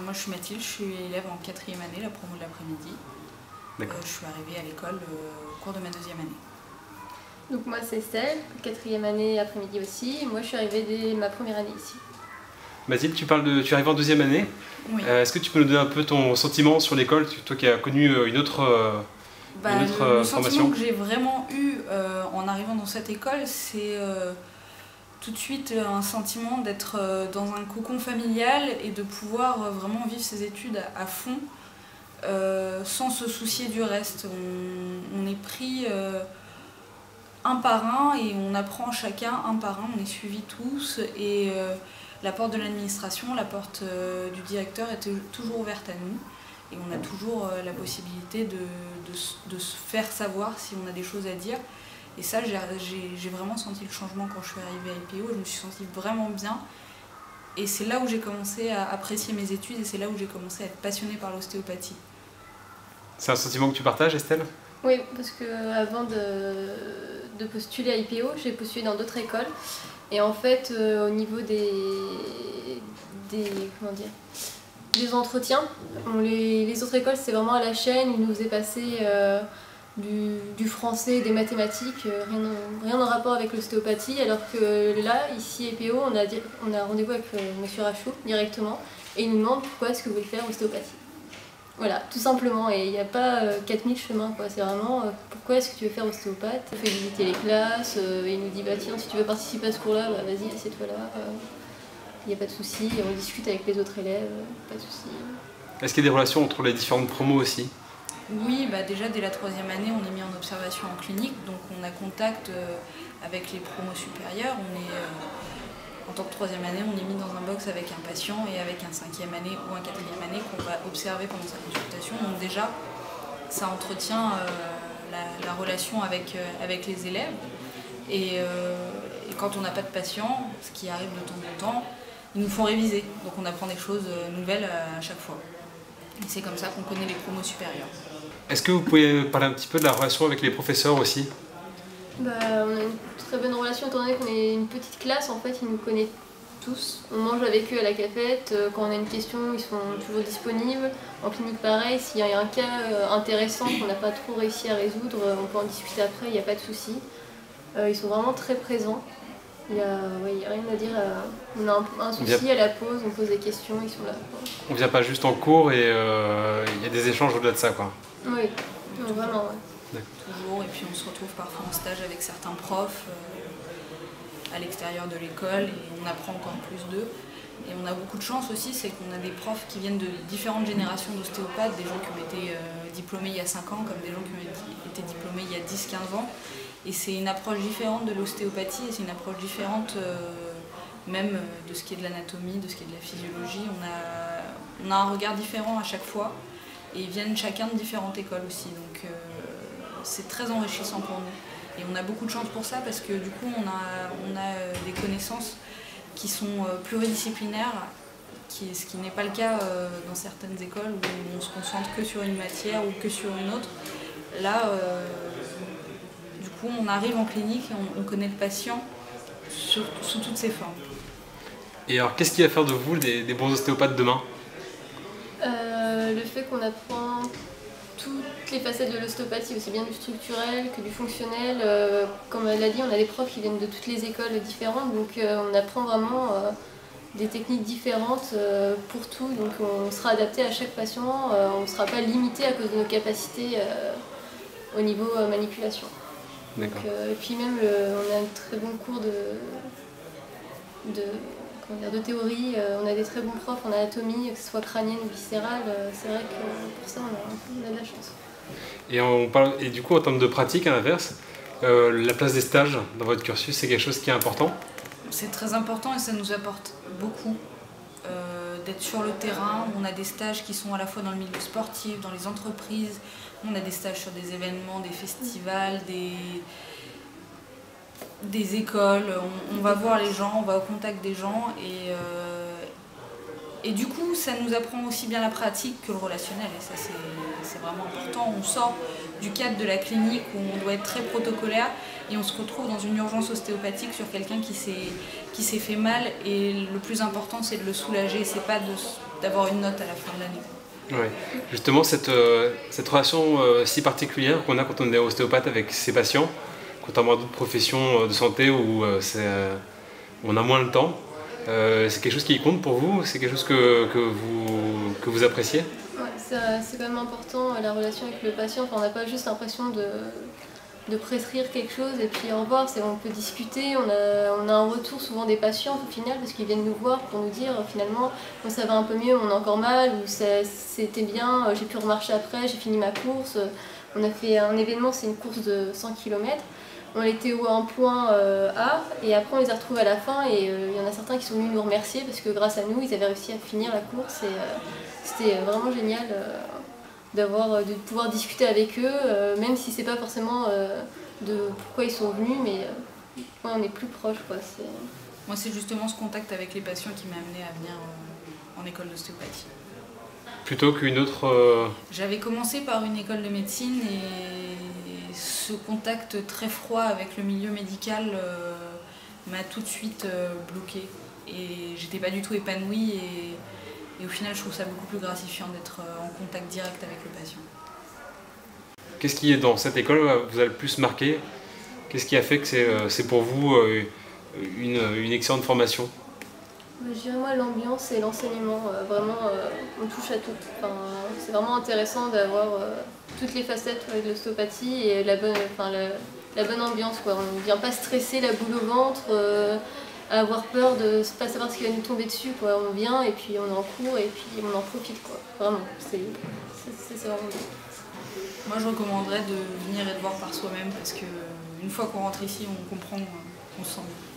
Moi je suis Mathilde, je suis élève en 4e année, la promo de l'après-midi. Je suis arrivée à l'école au cours de ma 2e année. Donc moi c'est Estelle, 4e année après-midi aussi. Moi je suis arrivée dès ma 1re année ici. Mathilde, tu arrives en 2e année. Oui. Est-ce que tu peux nous donner un peu ton sentiment sur l'école, toi qui as connu une autre le formation? sentiment que j'ai vraiment eu en arrivant dans cette école, c'est tout de suite un sentiment d'être dans un cocon familial et de pouvoir vraiment vivre ses études à fond sans se soucier du reste. On est pris un par un et on apprend chacun un par un, on est suivis tous et la porte de l'administration, la porte du directeur est toujours ouverte à nous et on a toujours la possibilité de se faire savoir si on a des choses à dire. Et ça, j'ai vraiment senti le changement quand je suis arrivée à IPO, je me suis sentie vraiment bien. Et c'est là où j'ai commencé à apprécier mes études et c'est là où j'ai commencé à être passionnée par l'ostéopathie. C'est un sentiment que tu partages, Estelle? Oui, parce qu'avant de postuler à IPO, j'ai postulé dans d'autres écoles. Et en fait, au niveau des entretiens, les autres écoles, c'est vraiment à la chaîne, ils nous faisaient passer du français, des mathématiques, rien en rapport avec l'ostéopathie, alors que là, ici à IPO, on a rendez-vous avec M. Rachou directement, et il nous demande pourquoi est-ce que vous voulez faire ostéopathie. Voilà, tout simplement, et il n'y a pas 4000 chemins, quoi. C'est vraiment pourquoi est-ce que tu veux faire ostéopathe. On fait visiter les classes, et il nous dit bah tiens, si tu veux participer à ce cours-là, bah vas-y, assieds-toi là, il n'y a pas de souci, on discute avec les autres élèves, pas de souci. Est-ce qu'il y a des relations entre les différentes promos aussi? Oui, déjà dès la 3e année, on est mis en observation en clinique, donc on a contact avec les promos supérieurs. En tant que 3e année, on est mis dans un box avec un patient et avec un 5e année ou un 4e année qu'on va observer pendant sa consultation. Donc déjà, ça entretient la relation avec les élèves. Et quand on n'a pas de patient, ce qui arrive de temps en temps, ils nous font réviser. Donc on apprend des choses nouvelles à chaque fois. Et c'est comme ça qu'on connaît les promos supérieurs. Est-ce que vous pouvez parler un petit peu de la relation avec les professeurs aussi? On a une très bonne relation étant donné qu'on est une petite classe, en fait ils nous connaissent tous. On mange avec eux à la cafette, quand on a une question ils sont toujours disponibles. En clinique pareil, s'il y a un cas intéressant qu'on n'a pas trop réussi à résoudre, on peut en discuter après, il n'y a pas de souci. Ils sont vraiment très présents. Il n'y a rien à dire, on a un souci à la pause, on pose des questions, ils sont là. On vient pas juste en cours et il y a des échanges au-delà de ça, quoi. Oui, non, vraiment, ouais. Toujours, et puis on se retrouve parfois en stage avec certains profs à l'extérieur de l'école et on apprend encore plus d'eux. Et on a beaucoup de chance aussi, c'est qu'on a des profs qui viennent de différentes générations d'ostéopathes, des gens qui ont été diplômés il y a 5 ans comme des gens qui ont été diplômés il y a 10-15 ans. Et c'est une approche différente de l'ostéopathie et c'est une approche différente même de ce qui est de l'anatomie, de ce qui est de la physiologie. On a un regard différent à chaque fois et ils viennent chacun de différentes écoles aussi. Donc c'est très enrichissant pour nous. Et on a beaucoup de chance pour ça parce que du coup on a des connaissances qui sont pluridisciplinaires, ce qui n'est pas le cas dans certaines écoles où on se concentre que sur une matière ou que sur une autre. Là, du coup, on arrive en clinique et on connaît le patient sous toutes ses formes. Et alors, qu'est-ce qui va faire de vous des bons ostéopathes demain? Le fait qu'on apprend toutes les facettes de l'ostéopathie, aussi bien du structurel que du fonctionnel. Comme elle l'a dit, on a des profs qui viennent de toutes les écoles différentes, donc on apprend vraiment des techniques différentes pour tout. Donc on sera adapté à chaque patient, on ne sera pas limité à cause de nos capacités au niveau manipulation. Donc, et puis même, on a un très bon cours de théorie, on a des très bons profs en anatomie, que ce soit crânienne ou viscérale, c'est vrai que pour ça on a de la chance. Et du coup, en termes de pratique, à l'inverse, la place des stages dans votre cursus, c'est quelque chose qui est important? C'est très important et ça nous apporte beaucoup d'être sur le terrain. On a des stages qui sont à la fois dans le milieu sportif, dans les entreprises, on a des stages sur des événements, des festivals, des écoles, on va voir les gens, on va au contact des gens et du coup ça nous apprend aussi bien la pratique que le relationnel et ça c'est vraiment important. On sort du cadre de la clinique où on doit être très protocolaire et on se retrouve dans une urgence ostéopathique sur quelqu'un qui s'est fait mal et le plus important c'est de le soulager, c'est pas d'avoir une note à la fin de l'année. Ouais. Justement, cette relation si particulière qu'on a quand on est ostéopathe avec ses patients, contrairement à d'autres professions de santé où on a moins le temps, c'est quelque chose qui compte pour vous? C'est quelque chose que vous appréciez? Ouais, c'est quand même important la relation avec le patient. Enfin, on n'a pas juste l'impression de prescrire quelque chose et puis au revoir, on peut discuter, on a un retour souvent des patients au final parce qu'ils viennent nous voir pour nous dire finalement ça va un peu mieux, on a encore mal, ou c'était bien, j'ai pu remarcher après, j'ai fini ma course. On a fait un événement, c'est une course de 100 km. On était à un point A et après on les a retrouvés à la fin et il y en a certains qui sont venus nous remercier parce que grâce à nous ils avaient réussi à finir la course et c'était vraiment génial de pouvoir discuter avec eux, même si c'est pas forcément de pourquoi ils sont venus, mais ouais, on est plus proches quoi. Moi c'est justement ce contact avec les patients qui m'a amené à venir en école d'ostéopathie. Plutôt qu'une autre... J'avais commencé par une école de médecine et ce contact très froid avec le milieu médical m'a tout de suite bloquée. Et j'étais pas du tout épanouie et au final je trouve ça beaucoup plus gratifiant d'être en contact direct avec le patient. Qu'est-ce qui, dans cette école, vous a le plus marqué? Qu'est-ce qui a fait que c'est pour vous une excellente formation? Je dirais moi l'ambiance et l'enseignement, vraiment on touche à tout. Enfin, c'est vraiment intéressant d'avoir toutes les facettes de l'ostéopathie et la bonne ambiance, quoi. On ne vient pas stresser, la boule au ventre, à avoir peur de ne pas savoir ce qui va nous tomber dessus, quoi. On vient et puis on en court et puis on en profite, quoi. Vraiment, c'est vraiment bien. Moi je recommanderais de venir et de voir par soi-même parce que une fois qu'on rentre ici on comprend, on se sent bien.